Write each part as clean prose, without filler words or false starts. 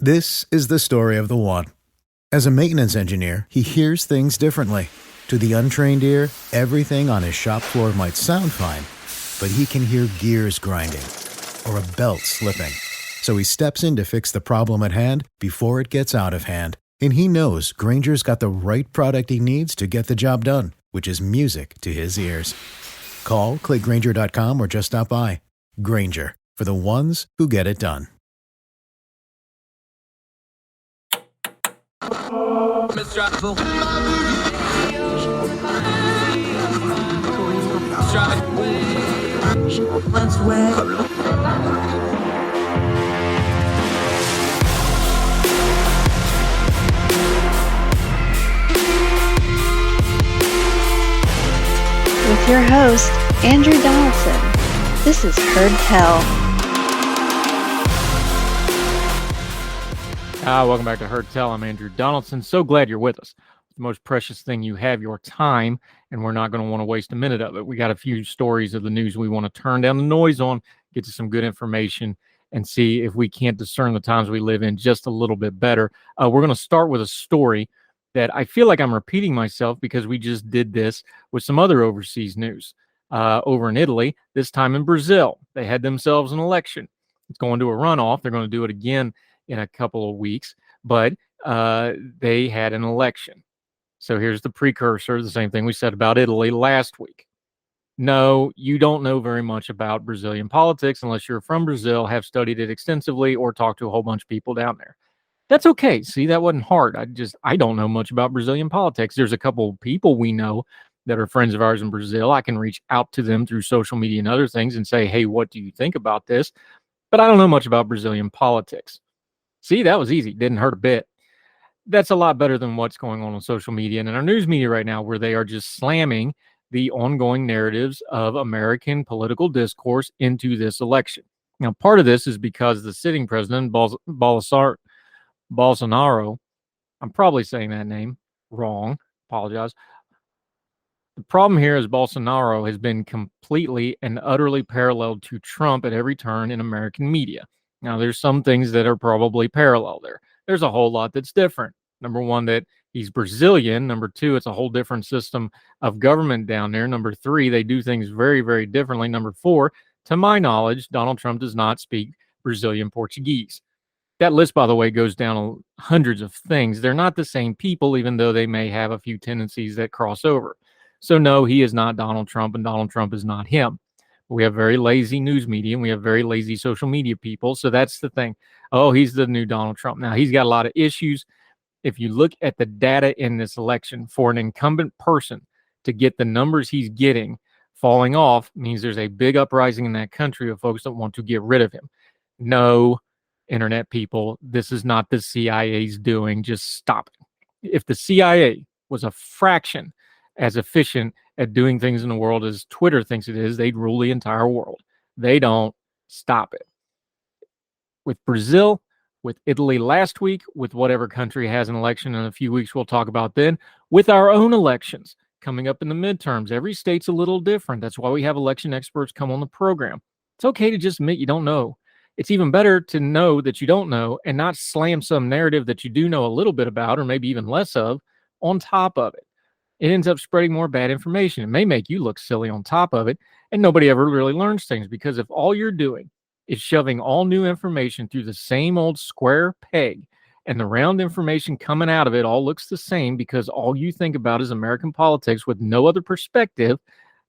This is the story of the one. As a maintenance engineer, he hears things differently. To the untrained ear, everything on his shop floor might sound fine, but he can hear gears grinding or a belt slipping. So he steps in to fix the problem at hand before it gets out of hand. And he knows Granger's got the right product he needs to get the job done, which is music to his ears. Call, click Granger.com, or just stop by. Granger, for the ones who get it done. With your host, Andrew Donaldson. This is Heard Tell. Welcome back to Heard Tell. I'm Andrew Donaldson. So glad you're with us. The most precious thing you have, your time, and we're not going to want to waste a minute of it. We got a few stories of the news we want to turn down the noise on, get to some good information, and see if we can't discern the times we live in just a little bit better. We're going to start with a story that I feel like I'm repeating myself because we just did this with some other overseas news. Over in Italy, this time in Brazil, they had themselves an election. It's going to a runoff. They're going to do it again in a couple of weeks, but they had an election. So here's the precursor, the same thing we said about Italy last week. No, you don't know very much about Brazilian politics unless you're from Brazil, have studied it extensively, or talked to a whole bunch of people down there. That's okay. See, that wasn't hard. I don't know much about Brazilian politics. There's a couple people we know that are friends of ours in Brazil. I can reach out to them through social media and other things and say, hey, what do you think about this? But I don't know much about Brazilian politics. See, that was easy. Didn't hurt a bit. That's a lot better than what's going on social media and in our news media right now, where they are just slamming the ongoing narratives of American political discourse into this election. Now, part of this is because the sitting president, Bolsonaro, I'm probably saying that name wrong, apologize. The problem here is Bolsonaro has been completely and utterly paralleled to Trump at every turn in American media. Now, there's some things that are probably parallel there. There's a whole lot that's different. Number one, that he's Brazilian. Number two, it's a whole different system of government down there. Number three, they do things very, very differently. Number four, to my knowledge, Donald Trump does not speak Brazilian Portuguese. That list, by the way, goes down hundreds of things. They're not the same people, even though they may have a few tendencies that cross over. So no, he is not Donald Trump, and Donald Trump is not him. We have very lazy news media, and we have very lazy social media people. So that's the thing. Oh, he's the new Donald Trump. Now, he's got a lot of issues. If you look at the data in this election, for an incumbent person to get the numbers he's getting falling off means there's a big uprising in that country of folks that want to get rid of him. No, internet people, this is not the CIA's doing. Just stop it. If the CIA was a fraction as efficient at doing things in the world as Twitter thinks it is, they'd rule the entire world. They don't. Stop it. With Brazil, with Italy last week, with whatever country has an election in a few weeks we'll talk about then, with our own elections coming up in the midterms. Every state's a little different. That's why we have election experts come on the program. It's okay to just admit you don't know. It's even better to know that you don't know and not slam some narrative that you do know a little bit about, or maybe even less of, on top of it. It ends up spreading more bad information. It may make you look silly on top of it, and nobody ever really learns things, because if all you're doing is shoving all new information through the same old square peg, and the round information coming out of it all looks the same because all you think about is American politics with no other perspective,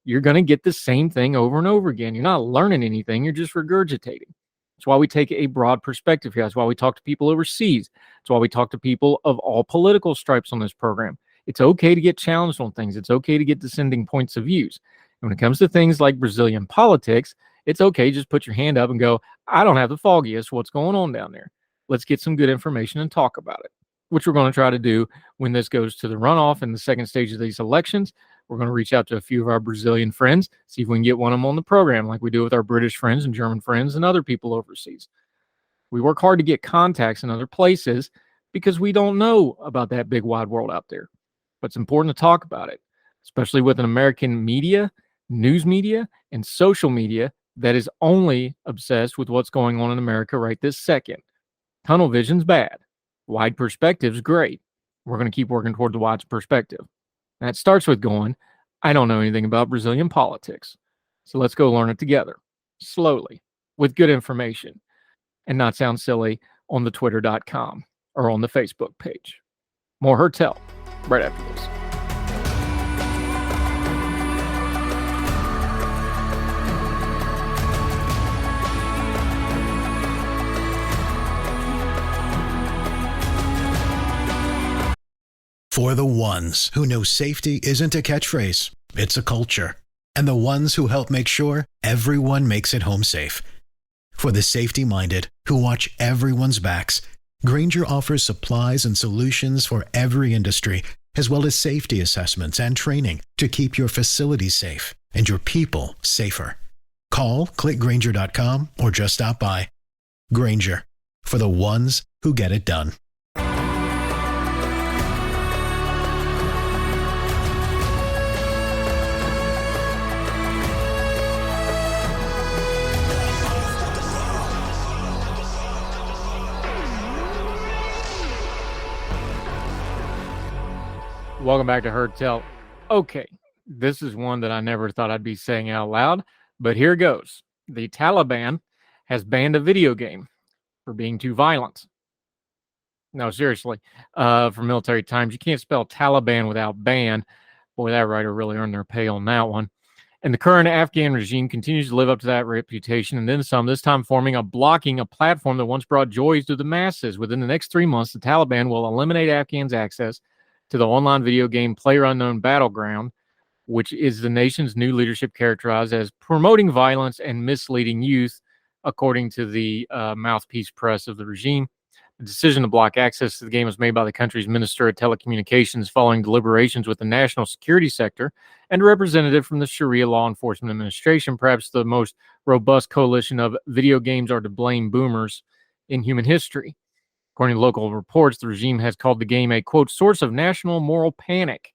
you're going to get the same thing over and over again. You're not learning anything. You're just regurgitating. That's why we take a broad perspective here. That's why we talk to people overseas. That's why we talk to people of all political stripes on this program. It's okay to get challenged on things. It's okay to get dissenting points of views. And when it comes to things like Brazilian politics, it's okay. Just put your hand up and go, I don't have the foggiest what's going on down there. Let's get some good information and talk about it, which we're going to try to do when this goes to the runoff in the second stage of these elections. We're going to reach out to a few of our Brazilian friends, see if we can get one of them on the program like we do with our British friends and German friends and other people overseas. We work hard to get contacts in other places because we don't know about that big wide world out there. But it's important to talk about it, especially with an American media, news media, and social media that is only obsessed with what's going on in America right this second. Tunnel vision's bad. Wide perspective's great. We're going to keep working toward the wide perspective. And it starts with going, I don't know anything about Brazilian politics. So let's go learn it together, slowly, with good information, and not sound silly on the twitter.com or on the Facebook page. More Hertel right after this. For the ones who know safety isn't a catchphrase, it's a culture. And the ones who help make sure everyone makes it home safe. For the safety-minded who watch everyone's backs, Grainger offers supplies and solutions for every industry, as well as safety assessments and training to keep your facilities safe and your people safer. Call, click Grainger.com, or just stop by. Grainger, for the ones who get it done. Welcome back to Hertel. Okay, this is one that I never thought I'd be saying out loud, but here goes. The Taliban has banned a video game for being too violent. No, seriously. For Military Times, you can't spell Taliban without ban. Boy, that writer really earned their pay on that one. And the current Afghan regime continues to live up to that reputation, and then some, this time blocking a platform that once brought joys to the masses. Within the next 3 months, the Taliban will eliminate Afghans' access to the online video game PlayerUnknown Battleground, which is the nation's new leadership characterized as promoting violence and misleading youth, according to the mouthpiece press of the regime. The decision to block access to the game was made by the country's Minister of Telecommunications following deliberations with the national security sector and a representative from the Sharia Law Enforcement Administration, perhaps the most robust coalition of video games are to blame boomers in human history. According to local reports, the regime has called the game a, quote, source of national moral panic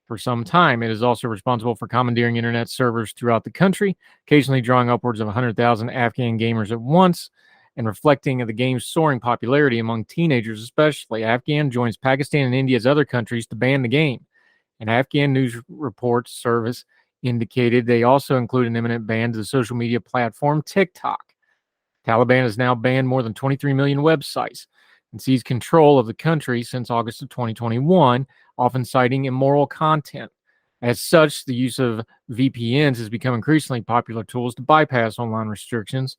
for some time. It is also responsible for commandeering internet servers throughout the country, occasionally drawing upwards of 100,000 Afghan gamers at once, and reflecting the game's soaring popularity among teenagers especially. Afghan joins Pakistan and India as other countries to ban the game. An Afghan news reports service indicated they also include an imminent ban to the social media platform TikTok. Taliban has now banned more than 23 million websites and seized control of the country since August of 2021, often citing immoral content. As such, the use of VPNs has become increasingly popular tools to bypass online restrictions.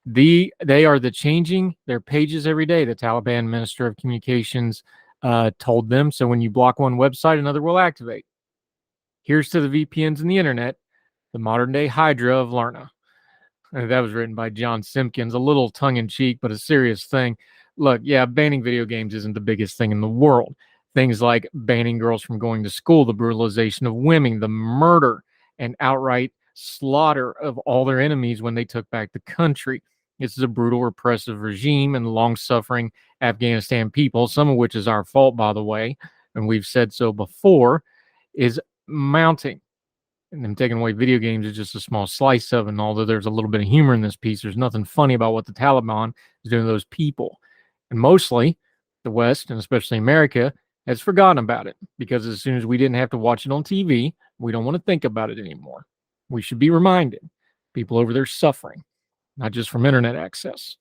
They are changing their pages every day, the Taliban Minister of Communications told them. So when you block one website, another will activate. Here's to the VPNs and the internet, the modern-day Hydra of Lerna. And that was written by John Simpkins, a little tongue-in-cheek, but a serious thing. Look, yeah, banning video games isn't the biggest thing in the world. Things like banning girls from going to school, the brutalization of women, the murder and outright slaughter of all their enemies when they took back the country. This is a brutal, repressive regime and long-suffering Afghanistan people, some of which is our fault, by the way, and we've said so before, is mounting. And them taking away video games is just a small slice of it. And although there's a little bit of humor in this piece, there's nothing funny about what the Taliban is doing to those people. And mostly, the West, and especially America, has forgotten about it. Because as soon as we didn't have to watch it on TV, we don't want to think about it anymore. We should be reminded. People over there suffering, not just from internet access.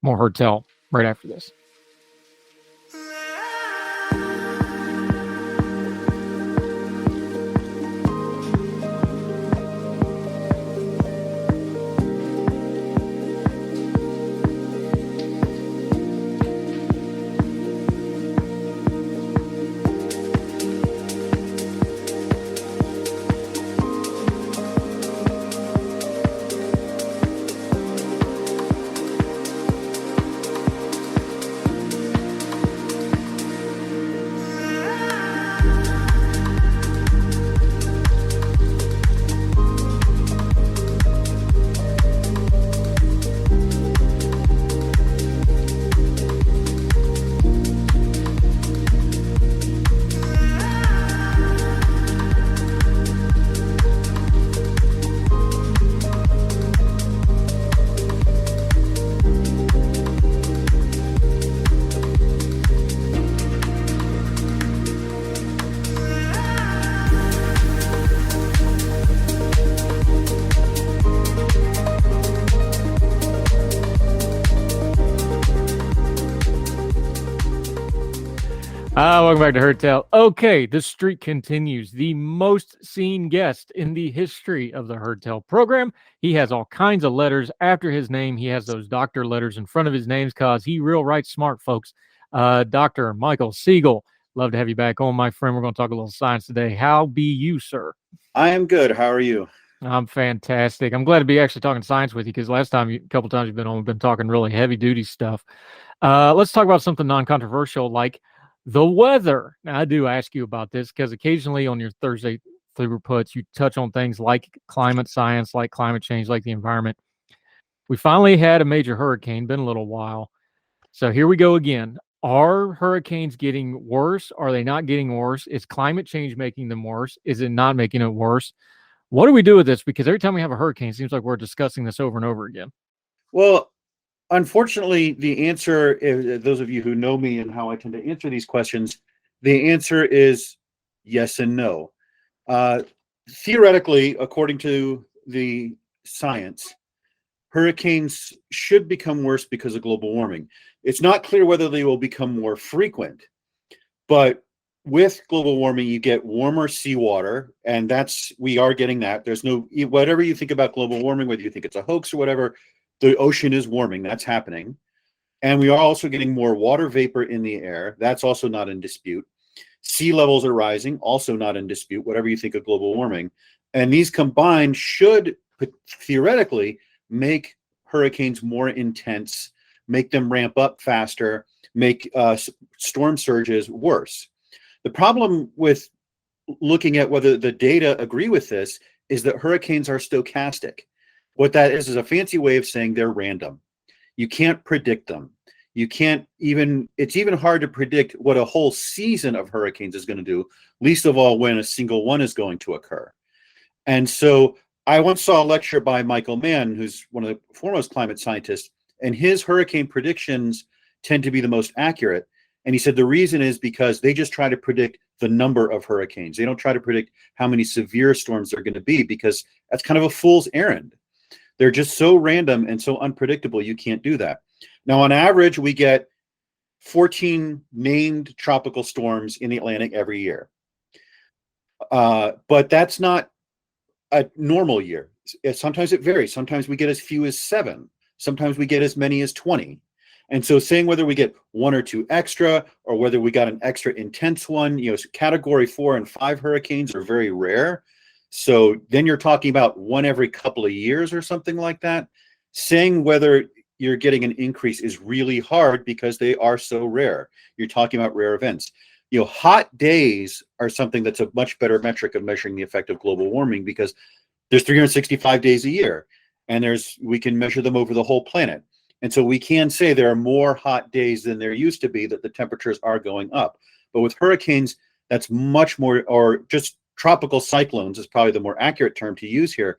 More Hertel right after this. Welcome back to Herd Tell. Okay, the streak continues. The most seen guest in the history of the Herd Tell program. He has all kinds of letters after his name. He has those doctor letters in front of his names because he real right smart, folks. Dr. Michael Siegel. Love to have you back on, my friend. We're going to talk a little science today. How be you, sir? I am good. How are you? I'm fantastic. I'm glad to be actually talking science with you because last time, a couple times you've been on, we've been talking really heavy duty stuff. Let's talk about something non-controversial like the weather. Now, I do ask you about this because occasionally on your Thursday through puts, you touch on things like climate science, like climate change, like the environment. We finally had a major hurricane, been a little while. So here we go again. Are hurricanes getting worse? Are they not getting worse? Is climate change making them worse? Is it not making it worse? What do we do with this? Because every time we have a hurricane, it seems like we're discussing this over and over again. Well, unfortunately, the answer, those of you who know me and how I tend to answer these questions, the answer is yes and no. Theoretically, according to the science, hurricanes should become worse because of global warming. It's not clear whether they will become more frequent, but with global warming, you get warmer seawater, and we are getting that. There's no, whatever you think about global warming, whether you think it's a hoax or whatever, the ocean is warming. That's happening. And we are also getting more water vapor in the air. That's also not in dispute. Sea levels are rising, also not in dispute, whatever you think of global warming. And these combined should theoretically make hurricanes more intense, make them ramp up faster, make storm surges worse. The problem with looking at whether the data agree with this is that hurricanes are stochastic. What that is a fancy way of saying they're random. You can't predict them. It's even hard to predict what a whole season of hurricanes is going to do, least of all when a single one is going to occur. And so I once saw a lecture by Michael Mann, who's one of the foremost climate scientists, and his hurricane predictions tend to be the most accurate. And he said the reason is because they just try to predict the number of hurricanes. They don't try to predict how many severe storms they're going to be, because that's kind of a fool's errand. They're just so random and so unpredictable, you can't do that. Now, on average, we get 14 named tropical storms in the Atlantic every year. But that's not a normal year. Sometimes it varies. Sometimes we get as few as 7. Sometimes we get as many as 20. And so saying whether we get 1 or 2 extra, or whether we got an extra intense one, category 4 and 5 hurricanes are very rare. So then you're talking about one every couple of years or something like that. Saying whether you're getting an increase is really hard because they are so rare. You're talking about rare events. Hot days are something that's a much better metric of measuring the effect of global warming, because there's 365 days a year, and we can measure them over the whole planet. And so we can say there are more hot days than there used to be, that the temperatures are going up. But with hurricanes, that's much more, or just tropical cyclones is probably the more accurate term to use here.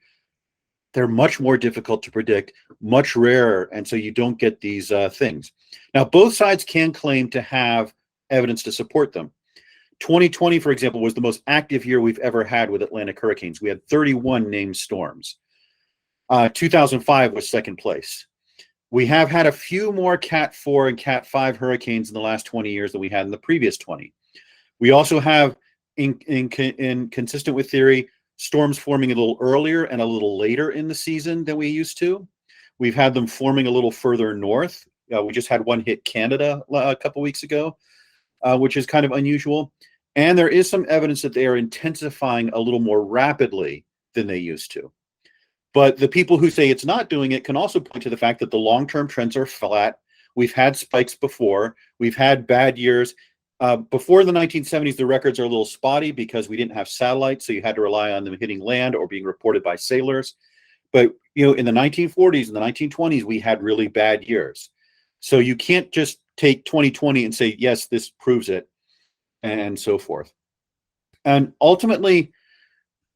They're much more difficult to predict, much rarer, and so you don't get these things. Now, both sides can claim to have evidence to support them. 2020, for example, was the most active year we've ever had with Atlantic hurricanes. We had 31 named storms. 2005 was second place. We have had a few more Cat 4 and Cat 5 hurricanes in the last 20 years than we had in the previous 20. We also have, in consistent with theory, storms forming a little earlier and a little later in the season than we used to. We've had them forming a little further north. We just had one hit Canada a couple weeks ago, which is kind of unusual. And there is some evidence that they are intensifying a little more rapidly than they used to. But the people who say it's not doing it can also point to the fact that the long-term trends are flat. We've had spikes before. We've had bad years. Before the 1970s, the records are a little spotty because we didn't have satellites, so you had to rely on them hitting land or being reported by sailors. But in the 1940s and the 1920s, we had really bad years. So you can't just take 2020 and say, yes, this proves it, and so forth. And ultimately,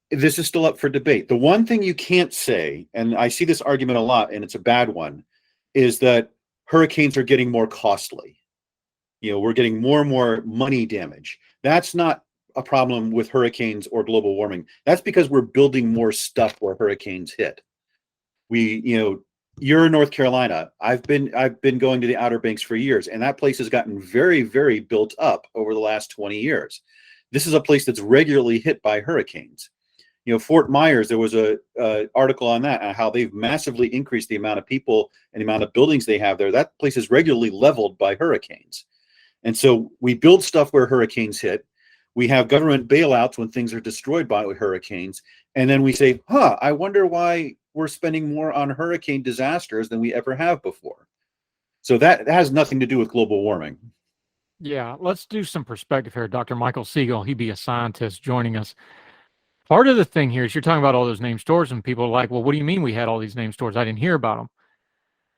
this is still up for debate. The one thing you can't say, and I see this argument a lot, and it's a bad one, is that hurricanes are getting more costly. We're getting more and more money damage. That's not a problem with hurricanes or global warming. That's because we're building more stuff where hurricanes hit. You're in North Carolina. I've been going to the Outer Banks for years, and that place has gotten very, very built up over the last 20 years. This is a place that's regularly hit by hurricanes. Fort Myers, there was a article on that, on how they've massively increased the amount of people and the amount of buildings they have there. That place is regularly leveled by hurricanes. And so we build stuff where hurricanes hit. We have government bailouts when things are destroyed by hurricanes. And then we say, I wonder why we're spending more on hurricane disasters than we ever have before. So that has nothing to do with global warming. Yeah, let's do some perspective here. Dr. Michael Siegel, he'd be a scientist joining us. Part of the thing here is you're talking about all those name stores, and people are like, well, what do you mean we had all these name stores? I didn't hear about them.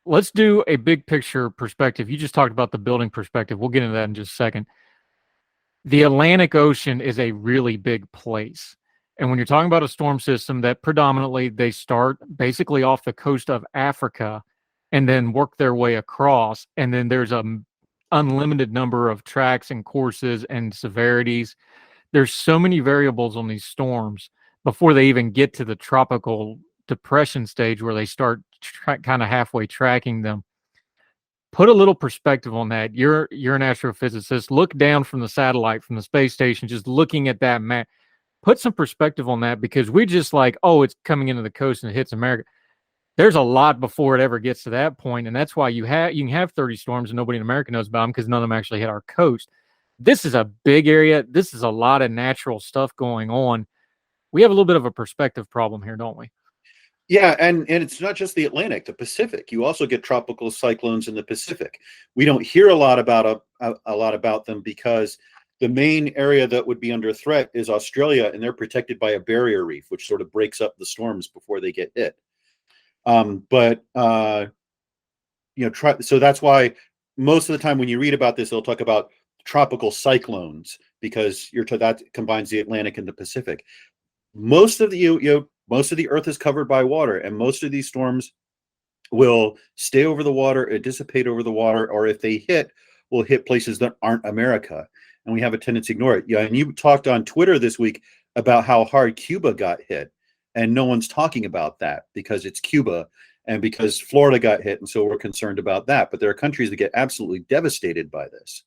Let's do a big picture perspective. You just talked about the building perspective. We'll get into that in just a second. The Atlantic Ocean is a really big place. And when you're talking about a storm system that predominantly they start basically off the coast of Africa and then work their way across, and then there's an unlimited number of tracks and courses and severities. There's so many variables on these storms before they even get to the tropical depression stage where they start kind of halfway tracking them. Put a little perspective on that. You're an astrophysicist. Look down from the satellite, from the space station, just looking at that map. Put some perspective on that, because we're just like, oh, it's coming into the coast and it hits America. There's a lot before it ever gets to that point, and that's why you can have 30 storms and nobody in America knows about them, because none of them actually hit our coast. This is a big area. This is a lot of natural stuff going on. We have a little bit of a perspective problem here, don't we? Yeah, and it's not just the Atlantic, the Pacific. You also get tropical cyclones in the Pacific. We don't hear a lot about them because the main area that would be under threat is Australia, and they're protected by a barrier reef, which sort of breaks up the storms before they get hit. So that's why most of the time when you read about this, they'll talk about tropical cyclones, because that combines the Atlantic and the Pacific. Most of the Earth is covered by water, and most of these storms will stay over the water, dissipate over the water, or if they will hit places that aren't America, and we have a tendency to ignore it. Yeah, and you talked on Twitter this week about how hard Cuba got hit, and no one's talking about that because it's Cuba and because Florida got hit, and so we're concerned about that. But there are countries that get absolutely devastated by this.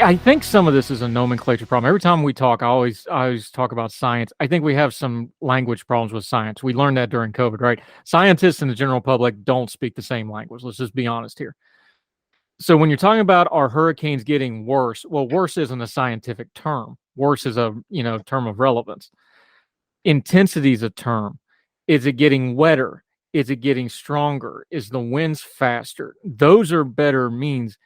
I think some of this is a nomenclature problem. Every time we talk, I always talk about science. I think we have some language problems with science. We learned that during COVID, right? Scientists and the general public don't speak the same language. Let's just be honest here. So when you're talking about are hurricanes getting worse, well, worse isn't a scientific term. Worse is a term of relevance. Intensity is a term. Is it getting wetter? Is it getting stronger? Is the winds faster? Those are better means.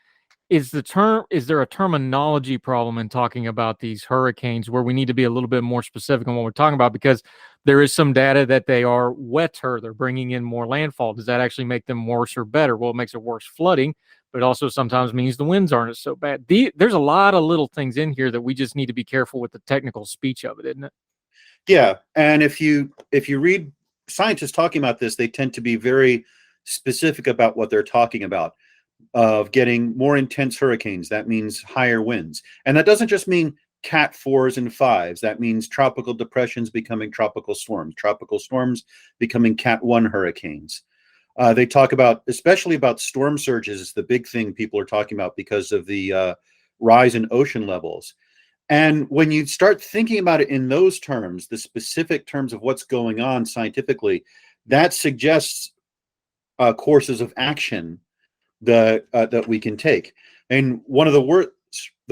Is there a terminology problem in talking about these hurricanes where we need to be a little bit more specific on what we're talking about? Because there is some data that they are wetter. They're bringing in more landfall. Does that actually make them worse or better? Well, it makes it worse flooding, but it also sometimes means the winds aren't so bad. There's a lot of little things in here that we just need to be careful with the technical speech of it, isn't it? Yeah, and if you read scientists talking about this, they tend to be very specific about what they're talking about. Of getting more intense hurricanes, that means higher winds, and that doesn't just mean Cat 4s and 5s. That means tropical depressions becoming tropical storms becoming Cat 1 hurricanes. They talk about, especially about storm surges, is the big thing people are talking about because of the rise in ocean levels. And when you start thinking about it in those terms, the specific terms of what's going on scientifically, that suggests courses of action that we can take. And one of the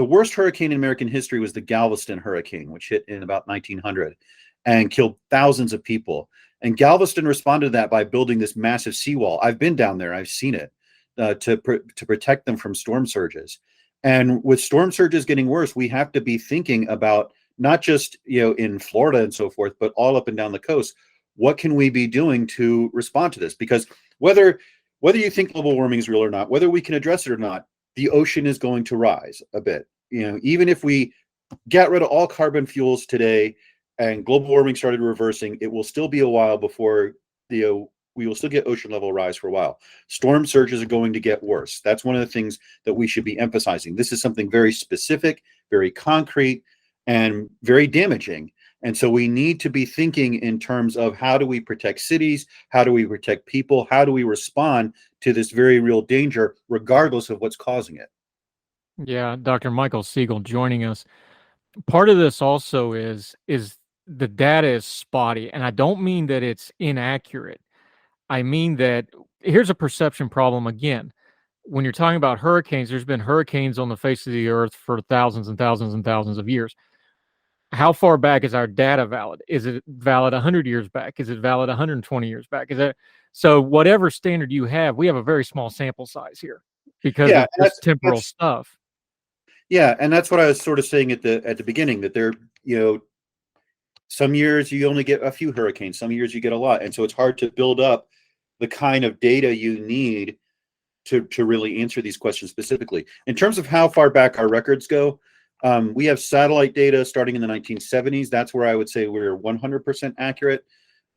worst hurricane in American history was the Galveston hurricane, which hit in about 1900 and killed thousands of people. And Galveston responded to that by building this massive seawall. I've been down there. I've seen it to protect them from storm surges. And with storm surges getting worse, we have to be thinking about not just in Florida and so forth, but all up and down the coast. what can we be doing to respond to this? Because whether you think global warming is real or not, whether we can address it or not, the ocean is going to rise a bit. Even if we get rid of all carbon fuels today and global warming started reversing, it will still be a while before we will still get ocean level rise for a while. Storm surges are going to get worse. That's one of the things that we should be emphasizing. This is something very specific, very concrete, and very damaging. And so we need to be thinking in terms of how do we protect cities? How do we protect people? How do we respond to this very real danger, regardless of what's causing it? Yeah, Dr. Michael Siegel joining us. Part of this also is the data is spotty, and I don't mean that it's inaccurate. I mean that here's a perception problem again. When you're talking about hurricanes, there's been hurricanes on the face of the earth for thousands and thousands and thousands of years. How far back is our data valid? Is it valid 100 years back? Is it valid 120 years back? So whatever standard you have, we have a very small sample size here because of this temporal stuff. Yeah, and that's what I was sort of saying at the beginning, that there, some years you only get a few hurricanes, some years you get a lot, and so it's hard to build up the kind of data you need to really answer these questions specifically. In terms of how far back our records go, we have satellite data starting in the 1970s. That's where I would say we're 100% accurate.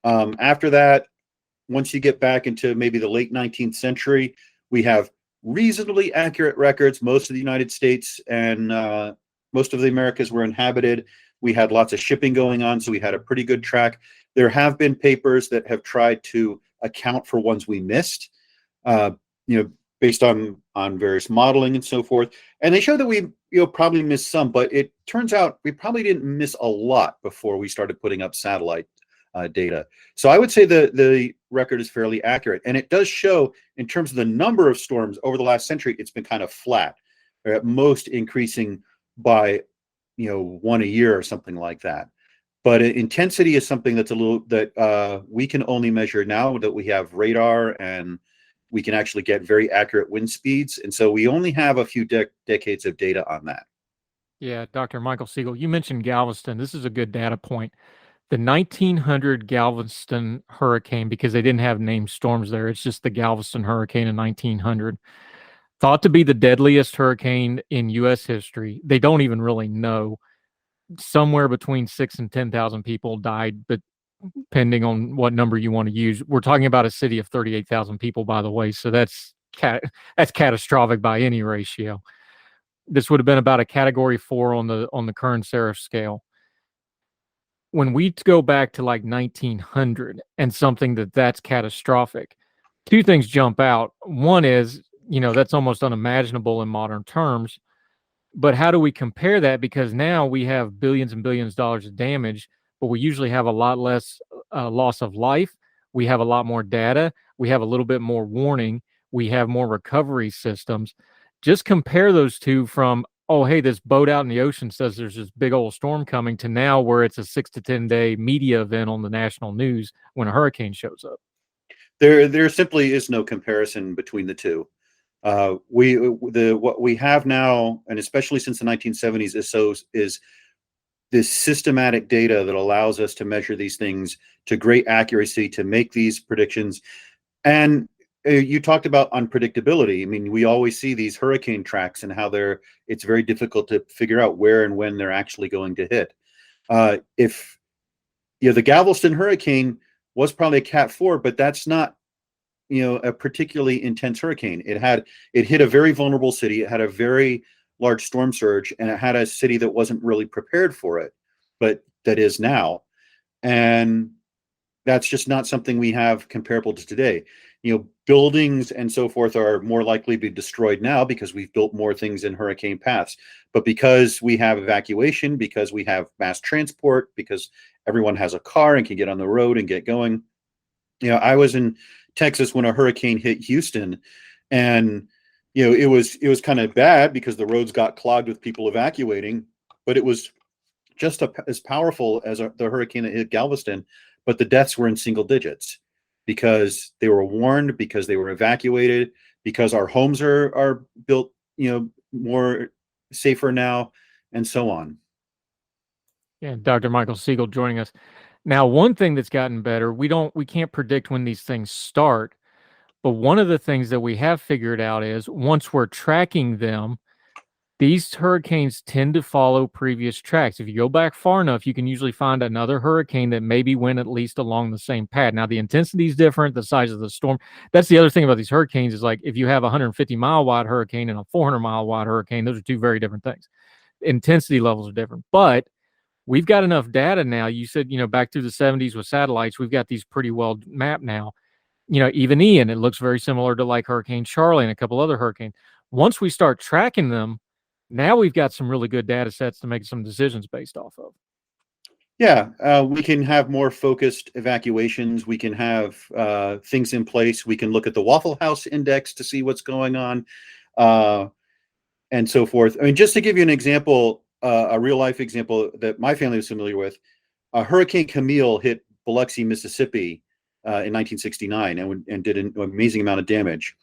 After that, once you get back into maybe the late 19th century, we have reasonably accurate records. Most of the United States and most of the Americas were inhabited. We had lots of shipping going on, so we had a pretty good track. There have been papers that have tried to account for ones we missed, based on various modeling and so forth. And they show that we probably missed some, but it turns out we probably didn't miss a lot before we started putting up satellite data. So I would say the record is fairly accurate, and it does show in terms of the number of storms over the last century, it's been kind of flat, or at most increasing by one a year or something like that. But intensity is something that's that we can only measure now that we have radar and we can actually get very accurate wind speeds, and so we only have a few decades of data on that. Yeah, Dr. Michael Siegel, you mentioned Galveston. This is a good data point. The 1900 Galveston hurricane, because they didn't have named storms there, it's just the Galveston hurricane in 1900, thought to be the deadliest hurricane in U.S. history. They don't even really know. Somewhere between 6,000 and 10,000 people died, but depending on what number you want to use. We're talking about a city of 38,000 people, by the way, so that's catastrophic by any ratio. This would have been about a Category 4 on the Kern-Seraph scale. When we go back to like 1900 and something that's catastrophic, two things jump out. One is, that's almost unimaginable in modern terms. But how do we compare that? Because now we have billions and billions of dollars of damage, but we usually have a lot less loss of life. We have a lot more data. We have a little bit more warning. We have more recovery systems. Just compare those two from, oh, hey, this boat out in the ocean says there's this big old storm coming, to now where it's a 6 to 10 day media event on the national news when a hurricane shows up. There simply is no comparison between the two. What we have now, and especially since the 1970s, is this systematic data that allows us to measure these things to great accuracy, to make these predictions. And you talked about unpredictability. I mean, we always see these hurricane tracks and how it's very difficult to figure out where and when they're actually going to hit. If the Galveston hurricane was probably a Cat 4, but that's not a particularly intense hurricane. It hit a very vulnerable city. It had a very large storm surge, and it had a city that wasn't really prepared for it, but that is now. And that's just not something we have comparable to today. Buildings and so forth are more likely to be destroyed now because we've built more things in hurricane paths. But because we have evacuation, because we have mass transport, because everyone has a car and can get on the road and get going. I was in Texas when a hurricane hit Houston, and it was kind of bad because the roads got clogged with people evacuating, but it was just as powerful as the hurricane that hit Galveston, but the deaths were in single digits because they were warned, because they were evacuated, because our homes are built more safer now, and so on. Yeah, Dr. Michael Siegel joining us. Now, one thing that's gotten better, we can't predict when these things start, but one of the things that we have figured out is once we're tracking them, these hurricanes tend to follow previous tracks. If you go back far enough, you can usually find another hurricane that maybe went at least along the same path. Now, the intensity is different, the size of the storm. That's the other thing about these hurricanes is like if you have a 150-mile wide hurricane and a 400-mile wide hurricane, those are two very different things. Intensity levels are different, but we've got enough data now. You said, back through the 70s with satellites, we've got these pretty well mapped now. Even Ian, it looks very similar to like Hurricane Charlie and a couple other hurricanes. Once we start tracking them, now we've got some really good data sets to make some decisions based off of. Yeah, we can have more focused evacuations. We can have things in place. We can look at the Waffle House Index to see what's going on, and so forth. I mean, just to give you an example, a real life example that my family was familiar with, Hurricane Camille hit Biloxi, Mississippi in 1969 and did an amazing amount of damage.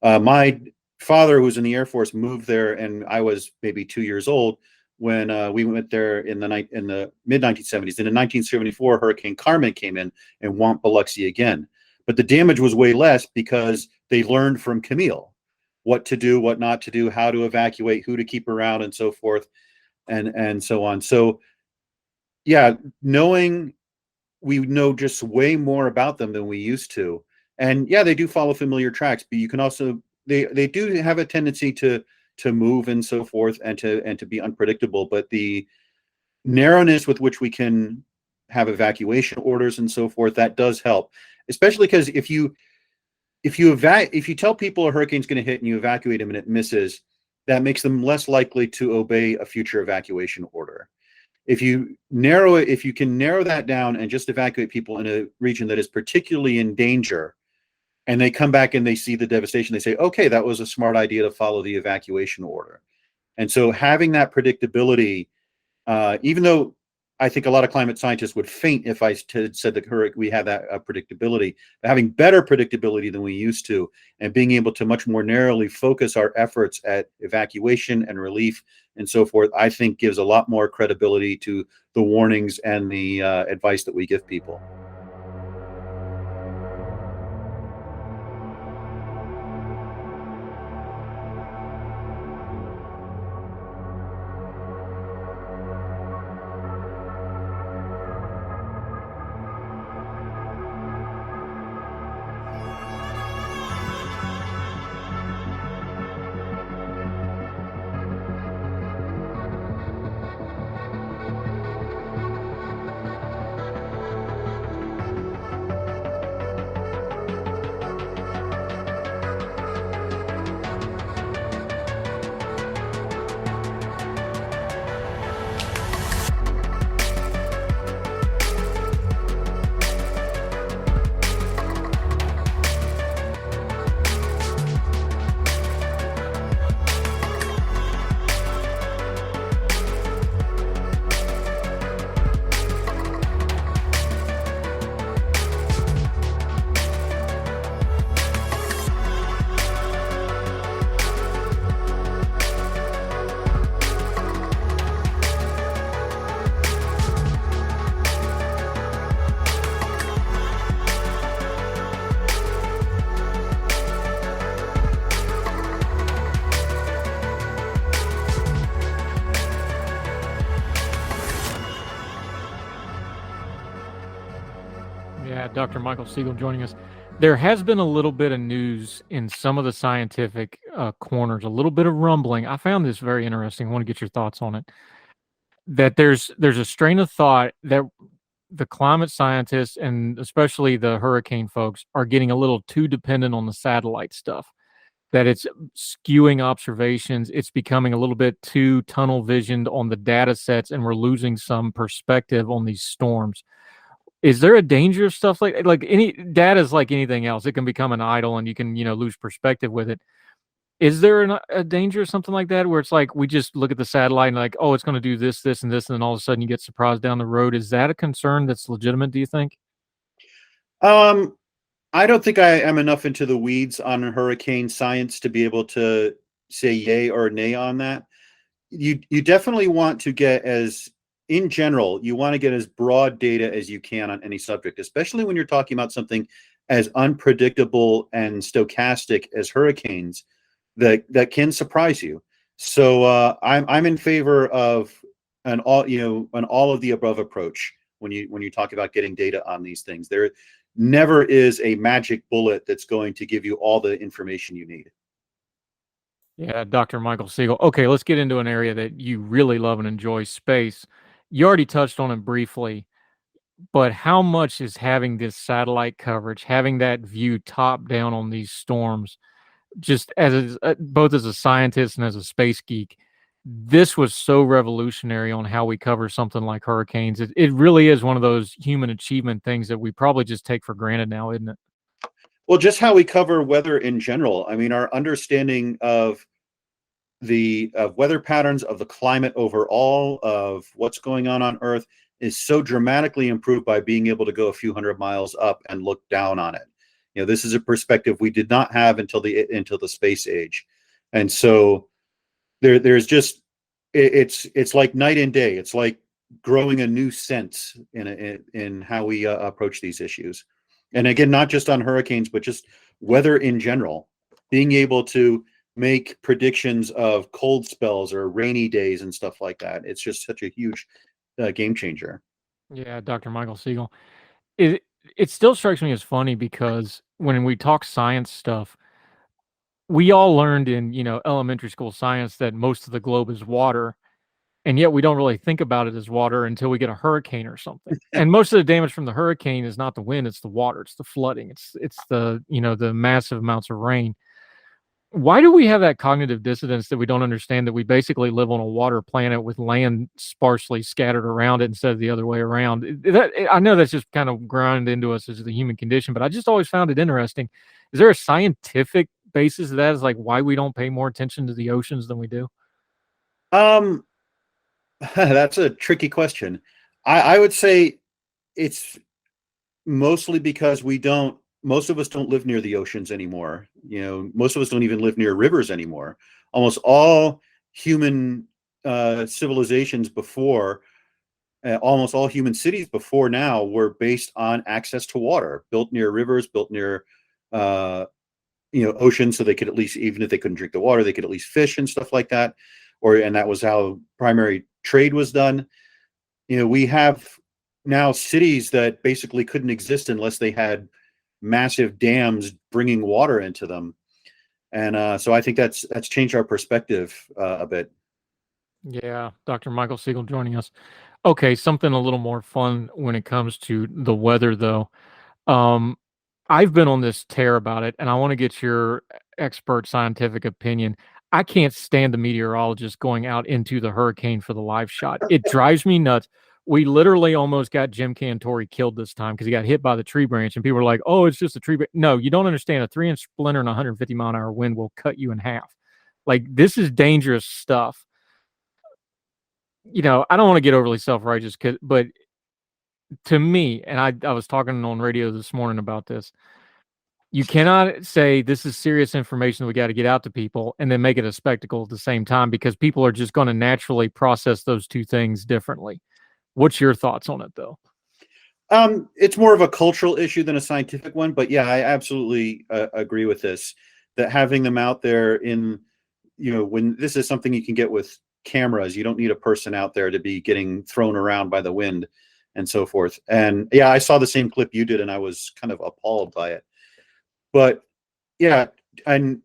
My father, who was in the Air Force, moved there, and I was maybe 2 years old when we went there in the mid 1970s. And in 1974, Hurricane Carmen came in and whomped Biloxi again. But the damage was way less because they learned from Camille what to do, what not to do, how to evacuate, who to keep around, and so forth, and so on. So, yeah, we know just way more about them than we used to. And yeah, they do follow familiar tracks, but you can also they do have a tendency to move and so forth and to be unpredictable. But the narrowness with which we can have evacuation orders and so forth, that does help, especially because if you tell people a hurricane's going to hit and you evacuate them and it misses, that makes them less likely to obey a future evacuation order. If you can narrow that down and just evacuate people in a region that is particularly in danger, and they come back and they see the devastation, they say, okay, that was a smart idea to follow the evacuation order. And so having that predictability, even though I think a lot of climate scientists would faint if I said that we have that predictability, but having better predictability than we used to, and being able to much more narrowly focus our efforts at evacuation and relief and so forth, I think gives a lot more credibility to the warnings and the advice that we give people. Yeah, Dr. Michael Siegel joining us. There has been a little bit of news in some of the scientific corners, a little bit of rumbling. I found this very interesting. I want to get your thoughts on it. That there's a strain of thought that the climate scientists and especially the hurricane folks are getting a little too dependent on the satellite stuff. That it's skewing observations. It's becoming a little bit too tunnel visioned on the data sets, and we're losing some perspective on these storms. Is there a danger of stuff like any data is like anything else? It can become an idol, and you can lose perspective with it. Is there a danger of something like that where it's like we just look at the satellite and like, oh, it's going to do this, this, and this, and then all of a sudden you get surprised down the road? Is that a concern that's legitimate? Do you think? I don't think I am enough into the weeds on hurricane science to be able to say yay or nay on that. You definitely want to get as in general, you want to get as broad data as you can on any subject, especially when you're talking about something as unpredictable and stochastic as hurricanes that can surprise you. So I'm in favor of an all of the above approach when you talk about getting data on these things. There never is a magic bullet that's going to give you all the information you need. Yeah, Dr. Michael Siegel. Okay, let's get into an area that you really love and enjoy, space. You already touched on it briefly, but how much is having this satellite coverage, having that view top down on these storms, just both as a scientist and as a space geek, this was so revolutionary on how we cover something like hurricanes. It really is one of those human achievement things that we probably just take for granted now, isn't it? Well, just how we cover weather in general. I mean, our understanding of the weather patterns, of the climate overall, of what's going on Earth is so dramatically improved by being able to go a few hundred miles up and look down on it. This is a perspective we did not have until the space age, and so there's just it's like night and day. It's like growing a new sense in how we approach these issues, and again, not just on hurricanes, but just weather in general. Being able to make predictions of cold spells or rainy days and stuff like that. It's just such a huge game changer. Yeah, Dr. Michael Siegel. It still strikes me as funny because when we talk science stuff, we all learned in, elementary school science that most of the globe is water, and yet we don't really think about it as water until we get a hurricane or something. And most of the damage from the hurricane is not the wind, it's the water, it's the flooding, it's the, the massive amounts of rain. Why do we have that cognitive dissonance that we don't understand that we basically live on a water planet with land sparsely scattered around it instead of the other way around? I know that's just kind of ground into us as the human condition, but I just always found it interesting. Is there a scientific basis to that? Is like why we don't pay more attention to the oceans than we do? That's a tricky question. I would say it's mostly because most of us don't live near the oceans anymore. Most of us don't even live near rivers anymore. Almost all human civilizations before, almost all human cities before now were based on access to water, built near rivers, built near oceans, so they could at least, even if they couldn't drink the water, they could at least fish and stuff like that. And that was how primary trade was done. We have now cities that basically couldn't exist unless they had massive dams bringing water into them, and so I think that's changed our perspective a bit. Yeah, Dr. Michael Siegel joining us. Okay, something a little more fun when it comes to the weather, though. I've been on this tear about it, and I want to get your expert scientific opinion. I can't stand the meteorologist going out into the hurricane for the live shot. It drives me nuts. We literally almost got Jim Cantori killed this time because he got hit by the tree branch, and people were like, "Oh, it's just a tree branch." No, you don't understand. A 3-inch splinter and 150-mile-an-hour wind will cut you in half. Like, this is dangerous stuff. I don't want to get overly self-righteous, but to me, and I was talking on radio this morning about this, you cannot say this is serious information that we got to get out to people and then make it a spectacle at the same time, because people are just going to naturally process those two things differently. What's your thoughts on it, though? It's more of a cultural issue than a scientific one, but yeah, I absolutely agree with this, that having them out there when this is something you can get with cameras, you don't need a person out there to be getting thrown around by the wind and so forth. And yeah, I saw the same clip you did, and I was kind of appalled by it. But yeah, and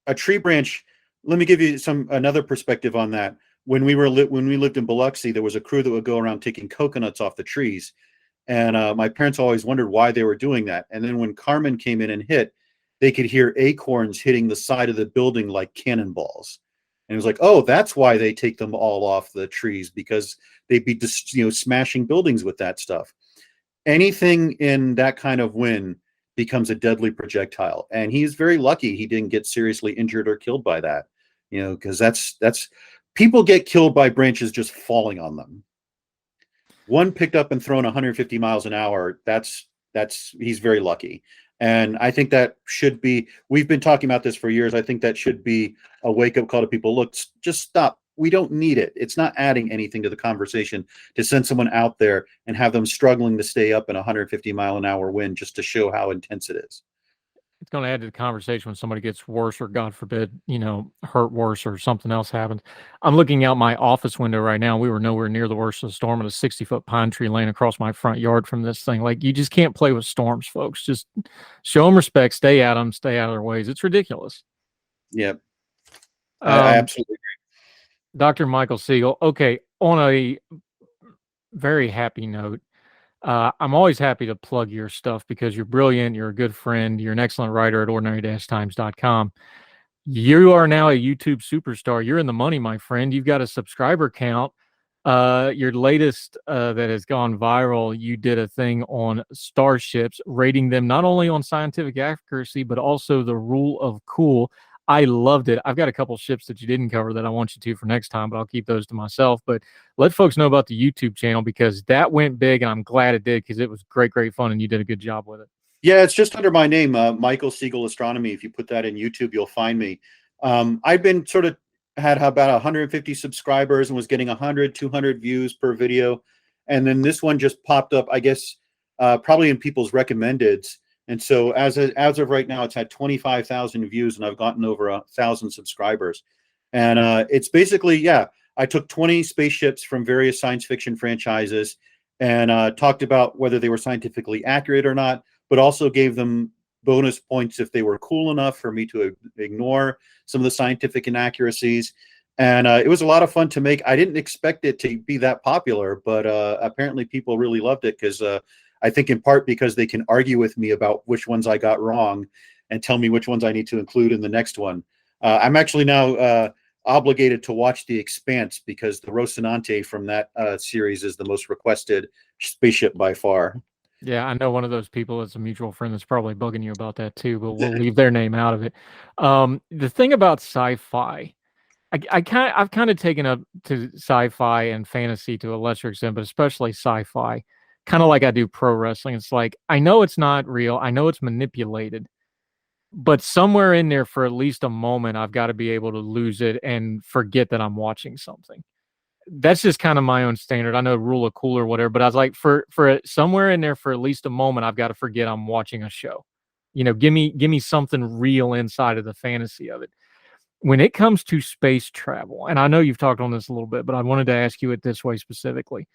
a tree branch, let me give you another perspective on that. When we lived in Biloxi, there was a crew that would go around taking coconuts off the trees. And my parents always wondered why they were doing that. And then when Carmen came in and hit, they could hear acorns hitting the side of the building like cannonballs. And it was like, oh, that's why they take them all off the trees, because they'd be smashing buildings with that stuff. Anything in that kind of wind becomes a deadly projectile. And he's very lucky he didn't get seriously injured or killed by that, because that's people get killed by branches just falling on them. One picked up and thrown 150 miles an hour. He's very lucky. And I think that should be, we've been talking about this for years. I think that should be a wake up call to people. Look, just stop. we don't need it. It's not adding anything to the conversation to send someone out there and have them struggling to stay up in 150-mile-an-hour wind just to show how intense it is. It's going to add to the conversation when somebody gets worse or, God forbid, hurt worse or something else happens. I'm looking out my office window right now. We were nowhere near the worst of the storm, and a 60-foot pine tree laying across my front yard from this thing. Like, you just can't play with storms, folks. Just show them respect, stay at them, stay out of their ways. It's ridiculous. Yep. I absolutely agree. Dr. Michael Siegel. Okay, on a very happy note, I'm always happy to plug your stuff because you're brilliant, you're a good friend, you're an excellent writer at ordinary-times.com. You are now a YouTube superstar. You're in the money, my friend. You've got a subscriber count. Your latest that has gone viral, you did a thing on starships, rating them not only on scientific accuracy, but also the rule of cool. I loved it. I've got a couple ships that you didn't cover that I want you to for next time, but I'll keep those to myself. But let folks know about the YouTube channel because that went big, and I'm glad it did because it was great fun, and you did a good job with it. Yeah, it's just under my name, Michael Siegel Astronomy. If you put that in YouTube, you'll find me. I've been had about 150 subscribers and was getting 100, 200 views per video. And then this one just popped up, I guess, probably in people's recommendeds. And so as of right now, it's had 25,000 views and I've gotten over 1,000 subscribers. And it's basically, I took 20 spaceships from various science fiction franchises and talked about whether they were scientifically accurate or not, but also gave them bonus points if they were cool enough for me to ignore some of the scientific inaccuracies. And it was a lot of fun to make. I didn't expect it to be that popular, but apparently people really loved it because I think in part because they can argue with me about which ones I got wrong and tell me which ones I need to include in the next one. I'm actually now obligated to watch The Expanse because the Rocinante from that series is the most requested spaceship by far. Yeah, I know one of those people that's a mutual friend that's probably bugging you about that too, but we'll leave their name out of it. The thing about sci-fi, I've kind of taken up to sci-fi and fantasy to a lesser extent, but especially sci-fi, kind of like I do pro wrestling. It's like, I know it's not real. I know it's manipulated, but somewhere in there for at least a moment, I've got to be able to lose it and forget that I'm watching something. That's just kind of my own standard. I know rule of cool or whatever, but I was like, for somewhere in there for at least a moment, I've got to forget I'm watching a show. Give me something real inside of the fantasy of it. When it comes to space travel, and I know you've talked on this a little bit, but I wanted to ask you it this way specifically.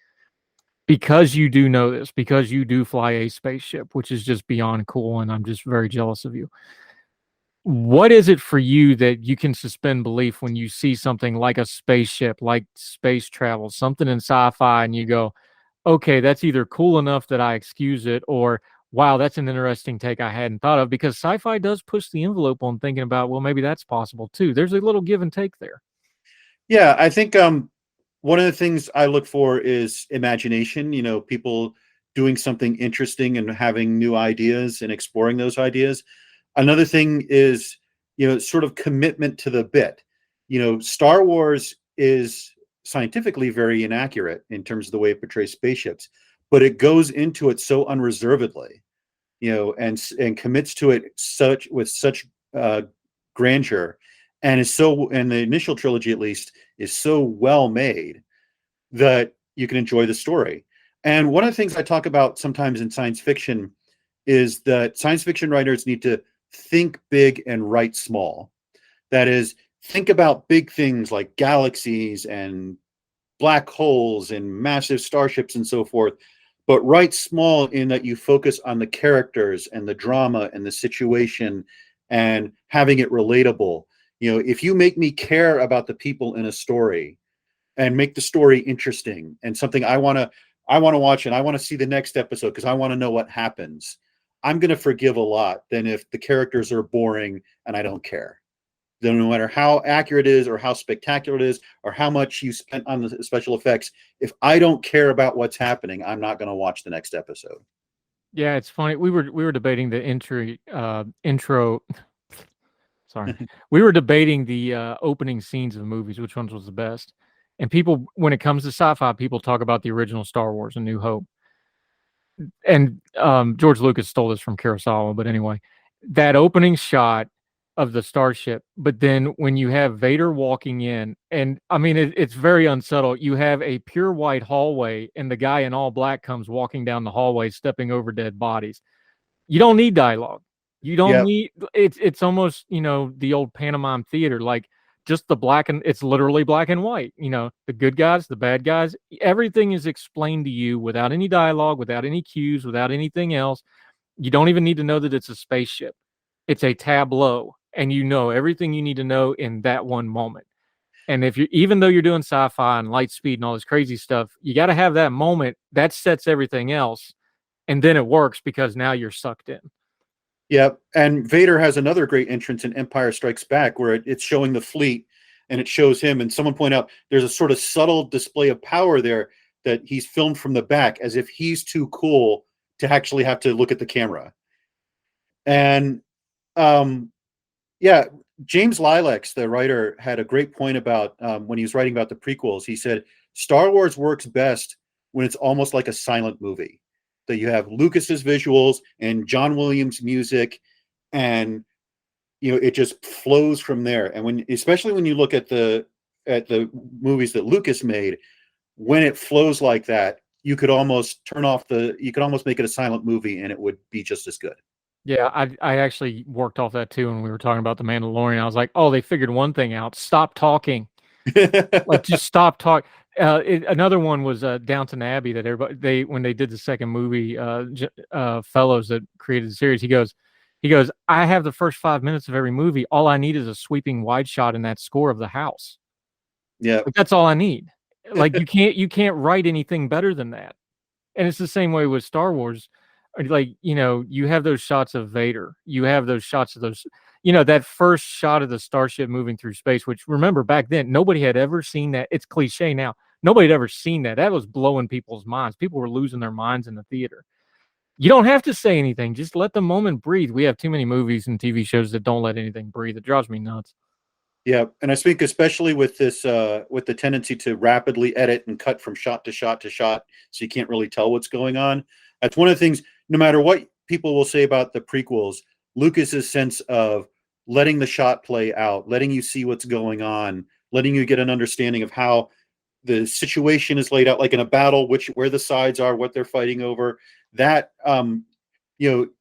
Because you do know this, because you do fly a spaceship, which is just beyond cool, and I'm just very jealous of you. What is it for you that you can suspend belief when you see something like a spaceship, like space travel, something in sci-fi, and you go, okay, that's either cool enough that I excuse it, or wow, that's an interesting take I hadn't thought of, because sci-fi does push the envelope on thinking about, well, maybe that's possible too. There's a little give and take there. Yeah, I think one of the things I look for is imagination, people doing something interesting and having new ideas and exploring those ideas. Another thing is, sort of commitment to the bit. Star Wars is scientifically very inaccurate in terms of the way it portrays spaceships, but it goes into it so unreservedly, and commits to it with such grandeur, and the initial trilogy at least is so well made that you can enjoy the story. And one of the things I talk about sometimes in science fiction is that science fiction writers need to think big and write small. That is, think about big things like galaxies and black holes and massive starships and so forth, but write small in that you focus on the characters and the drama and the situation and having it relatable. If you make me care about the people in a story and make the story interesting and something I want to watch and I want to see the next episode because I want to know what happens, I'm going to forgive a lot than if the characters are boring and I don't care. Then no matter how accurate it is or how spectacular it is or how much you spent on the special effects, if I don't care about what's happening, I'm not going to watch the next episode. Yeah, it's funny. We were debating the intro. Sorry, we were debating the opening scenes of movies, which ones was the best. And people, when it comes to sci-fi, people talk about the original Star Wars, A New Hope. And George Lucas stole this from Kurosawa, but anyway, that opening shot of the starship. But then when you have Vader walking in, and I mean, it's very unsettled. You have a pure white hallway, and the guy in all black comes walking down the hallway, stepping over dead bodies. You don't need dialogue. You don't Yep. need it's almost, the old pantomime theater, like just the black and it's literally black and white. The good guys, the bad guys, everything is explained to you without any dialogue, without any cues, without anything else. You don't even need to know that it's a spaceship. It's a tableau, and you know everything you need to know in that one moment. And if you even though you're doing sci-fi and light speed and all this crazy stuff, you got to have that moment that sets everything else, and then it works because now you're sucked in. Yep. And Vader has another great entrance in Empire Strikes Back where it's showing the fleet and it shows him. And someone pointed out there's a sort of subtle display of power there that he's filmed from the back as if he's too cool to actually have to look at the camera. And yeah, James Lilacs, the writer, had a great point about when he was writing about the prequels. He said, Star Wars works best when it's almost like a silent movie. That you have Lucas's visuals and John Williams' music, and it just flows from there. And especially when you look at the movies that Lucas made, when it flows like that, you could almost make it a silent movie, and it would be just as good. Yeah, I actually worked off that too when we were talking about The Mandalorian. I was like, oh, they figured one thing out: stop talking. Like, just stop talking. Another one was Downton Abbey that when they did the second movie, fellows that created the series, he goes, I have the first 5 minutes of every movie. All I need is a sweeping wide shot in that score of the house. Yeah, like, that's all I need. Like, you can't write anything better than that. And it's the same way with Star Wars. Like, you have those shots of Vader. You have those shots of those. That first shot of the starship moving through space, which, remember, back then, nobody had ever seen that. It's cliche now. Nobody had ever seen that. That was blowing people's minds. People were losing their minds in the theater. You don't have to say anything. Just let the moment breathe. We have too many movies and TV shows that don't let anything breathe. It drives me nuts. Yeah, and I think especially with this, with the tendency to rapidly edit and cut from shot to shot to shot, so you can't really tell what's going on. That's one of the things, no matter what people will say about the prequels, Lucas's sense of letting the shot play out, letting you see what's going on, letting you get an understanding of how the situation is laid out, like in a battle, where the sides are, what they're fighting over. That you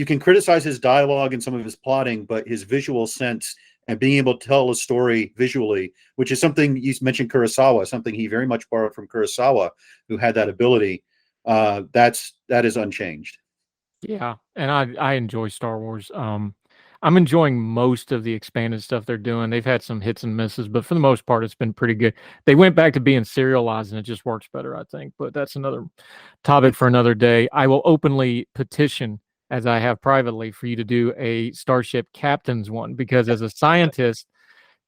can criticize his dialogue and some of his plotting, but his visual sense and being able to tell a story visually, which is something you mentioned Kurosawa, something he very much borrowed from Kurosawa, who had that ability. That is unchanged. Yeah, and I enjoy Star Wars. I'm enjoying most of the expanded stuff they're doing. They've had some hits and misses, but for the most part, it's been pretty good. They went back to being serialized, and it just works better, I think. But that's another topic for another day. I will openly petition, as I have privately, for you to do a Starship Captains one, because as a scientist,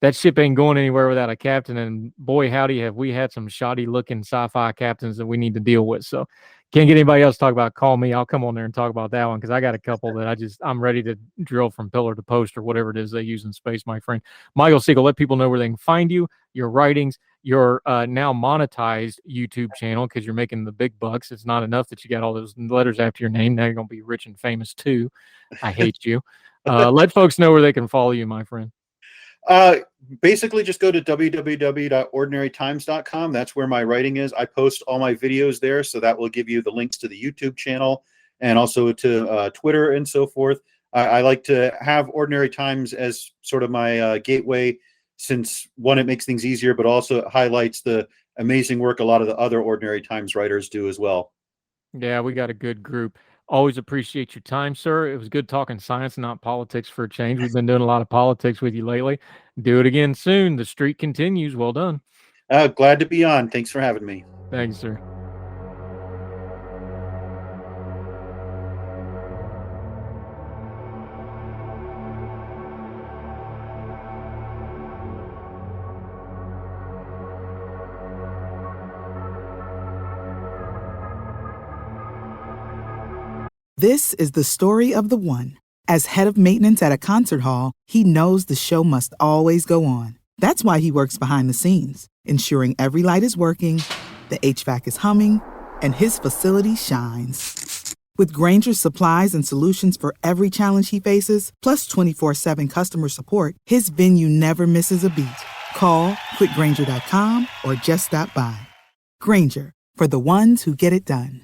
that ship ain't going anywhere without a captain. And boy, howdy, have we had some shoddy looking sci-fi captains that we need to deal with. So can't get anybody else to talk about. Call me. I'll come on there and talk about that one, because I got a couple that I'm ready to drill from pillar to post or whatever it is they use in space, my friend. Michael Siegel, let people know where they can find you, your writings, your now monetized YouTube channel, because you're making the big bucks. It's not enough that you got all those letters after your name. Now you're going to be rich and famous too. I hate you. Let folks know where they can follow you, my friend. Basically just go to www.ordinarytimes.com. That's where my writing is. I post all my videos there, so that will give you the links to the YouTube channel and also to Twitter and so forth. I like to have Ordinary Times as sort of my gateway, since one, it makes things easier, but also it highlights the amazing work a lot of the other Ordinary Times writers do as well. Yeah, we got a good group. Always appreciate your time, sir. It was good talking science, not politics, for a change. We've been doing a lot of politics with you lately. Do it again soon. The streak continues. Well done. Glad to be on. Thanks for having me. Thanks, sir. This is the story of the one. As head of maintenance at a concert hall, he knows the show must always go on. That's why he works behind the scenes, ensuring every light is working, the HVAC is humming, and his facility shines. With Granger's supplies and solutions for every challenge he faces, plus 24/7 customer support, his venue never misses a beat. Call quickgranger.com or just stop by. Granger, for the ones who get it done.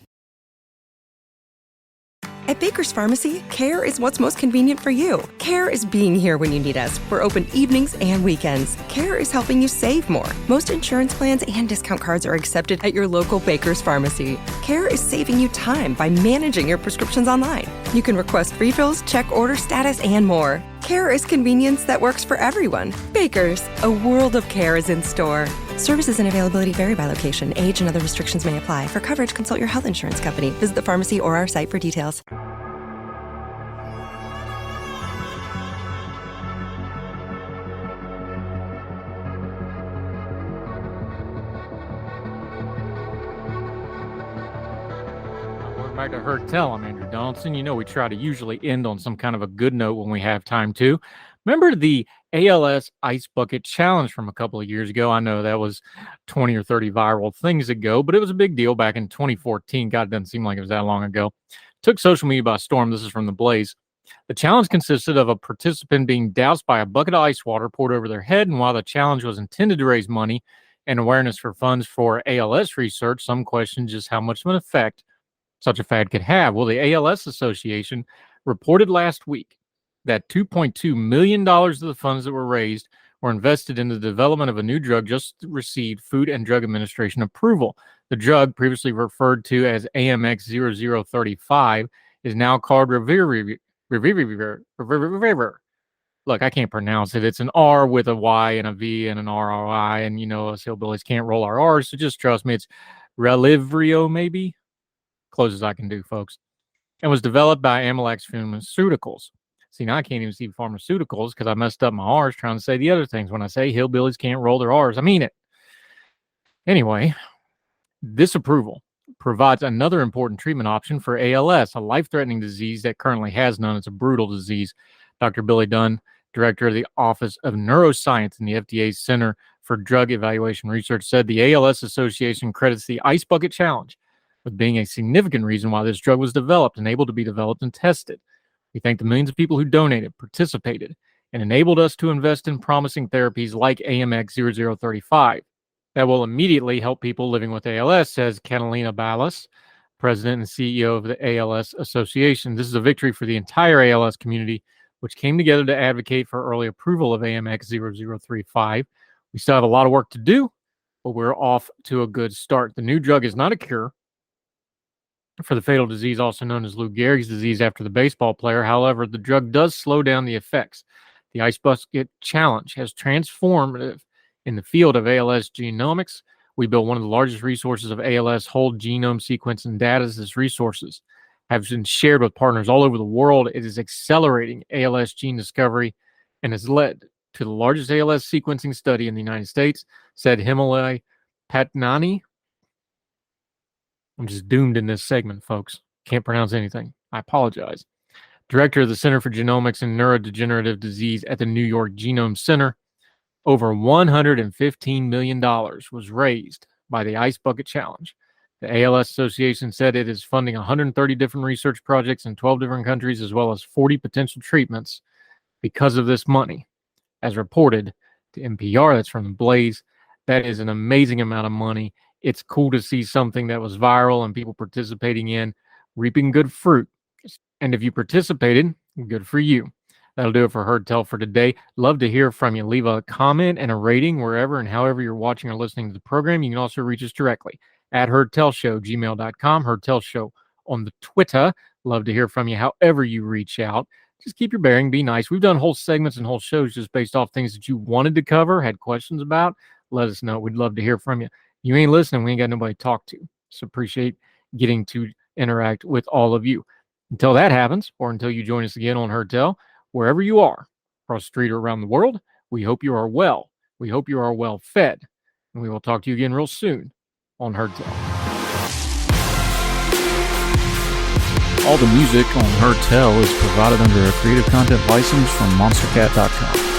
At Baker's Pharmacy, care is what's most convenient for you. Care is being here when you need us. We're open evenings and weekends. Care is helping you save more. Most insurance plans and discount cards are accepted at your local Baker's Pharmacy. Care is saving you time by managing your prescriptions online. You can request refills, check order status, and more. Care is convenience that works for everyone. Baker's, a world of care is in store. Services and availability vary by location. Age and other restrictions may apply. For coverage, consult your health insurance company. Visit the pharmacy or our site for details. Welcome back to Heard Tell. I'm Andrew Donaldson. You know, we try to usually end on some kind of a good note when we have time to. Remember the ALS Ice Bucket Challenge from a couple of years ago? I know that was 20 or 30 viral things ago, but it was a big deal back in 2014. God, it doesn't seem like it was that long ago. Took social media by storm. This is from The Blaze. The challenge consisted of a participant being doused by a bucket of ice water poured over their head, and while the challenge was intended to raise money and awareness for funds for ALS research, some questioned just how much of an effect such a fad could have. Well, the ALS Association reported last week that $2.2 million of the funds that were raised were invested in the development of a new drug just received Food and Drug Administration approval. The drug, previously referred to as AMX0035, is now called Revivir. Look, I can't pronounce it. It's an R with a Y and a V and an RRI, and you know us hillbillies can't roll our R's, so just trust me. It's Relivrio, maybe? Close as I can do, folks. And was developed by Amylax Pharmaceuticals. See, now I can't even see pharmaceuticals because I messed up my R's trying to say the other things. When I say hillbillies can't roll their R's, I mean it. Anyway, this approval provides another important treatment option for ALS, a life-threatening disease that currently has none. It's a brutal disease. Dr. Billy Dunn, director of the Office of Neuroscience in the FDA's Center for Drug Evaluation Research, said the ALS Association credits the Ice Bucket Challenge with being a significant reason why this drug was developed and able to be developed and tested. We thank the millions of people who donated, participated, and enabled us to invest in promising therapies like AMX0035 that will immediately help people living with ALS, says Catalina Ballas, president and CEO of the ALS Association. This is a victory for the entire ALS community, which came together to advocate for early approval of AMX0035. We still have a lot of work to do, but we're off to a good start. The new drug is not a cure for the fatal disease also known as Lou Gehrig's disease after the baseball player. However, the drug does slow down the effects. The Ice Bucket Challenge has transformative in the field of ALS genomics. We built one of the largest resources of ALS whole genome sequence and data. As resources have been shared with partners all over the world, it is accelerating ALS gene discovery and has led to the largest ALS sequencing study in the United States, said Himalay Patnani. I'm just doomed in this segment, folks. Can't pronounce anything. I apologize. Director of the Center for Genomics and Neurodegenerative Disease at the New York Genome Center. Over $115 million was raised by the Ice Bucket Challenge. The ALS Association said it is funding 130 different research projects in 12 different countries, as well as 40 potential treatments because of this money. As reported to NPR, that's from The Blaze, that is an amazing amount of money. It's cool to see something that was viral and people participating in reaping good fruit. And if you participated, good for you. That'll do it for Heard Tell for today. Love to hear from you. Leave a comment and a rating wherever and however you're watching or listening to the program. You can also reach us directly at heardtellshow@gmail.com, Heard Tell Show on the Twitter. Love to hear from you however you reach out. Just keep your bearing. Be nice. We've done whole segments and whole shows just based off things that you wanted to cover, had questions about. Let us know. We'd love to hear from you. You ain't listening, we ain't got nobody to talk to. So appreciate getting to interact with all of you. Until that happens, or until you join us again on Heard Tell, wherever you are, across the street or around the world, we hope you are well. We hope you are well fed. And we will talk to you again real soon on Heard Tell. All the music on Heard Tell is provided under a Creative Content license from monstercat.com.